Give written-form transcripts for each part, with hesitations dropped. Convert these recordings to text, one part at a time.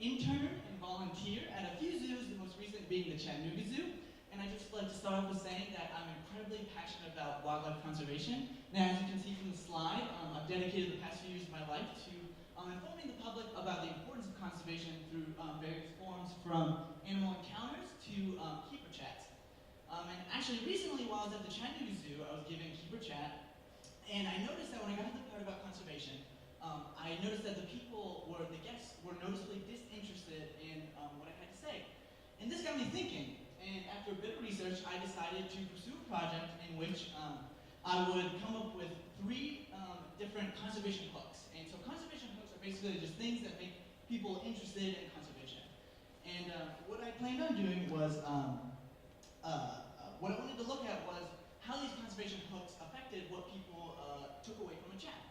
intern and volunteer at a few zoos, the most recent being the Chattanooga Zoo. And I'd just like to start off with saying that I'm incredibly passionate about wildlife conservation. Now, as you can see from the slide, I've dedicated the past few years of my life to informing the public about the importance of conservation through various forms, from animal encounters to keeper chats. And actually, recently, while I was at the Chattanooga Zoo, I was giving a keeper chat, and I noticed that when I got to the part about conservation, I noticed that the guests were noticeably disinterested in what I had to say. And this got me thinking, and after a bit of research, I decided to pursue a project in which I would come up with 3 different conservation hooks. And so conservation hooks are basically just things that make people interested in conservation. And what I planned on doing was, what I wanted to look at was how these conservation hooks affected what people took away from a chat.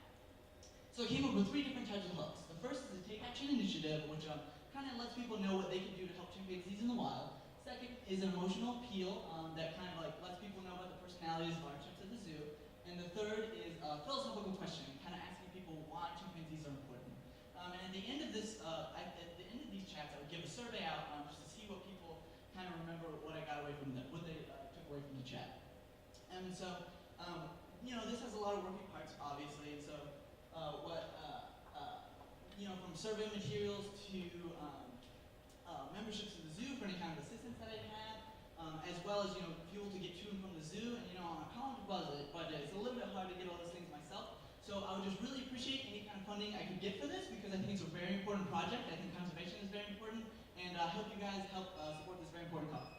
So I came up with 3 different types of hooks. The first is the Take Action Initiative, which kind of lets people know what they can do to help chimpanzees in the wild. Second is an emotional appeal that kind of like lets people know about the personalities of our chimps at the zoo. And the third is a philosophical question, kind of asking people why chimpanzees are important. And at the end of this, at the end of these chats, I would give a survey out just to see what people kind of remember what I got away from what they took away from the chat. And so, this has a lot of working parts, obviously. And so, from survey materials to memberships to the zoo for any kind of assistance that I had, as well as fuel to get to and from the zoo. And on a college budget, it's a little bit hard to get all those things myself. So I would just really appreciate any kind of funding I could get for this, because I think it's a very important project. I think conservation is very important, and I hope you guys help support this very important cause.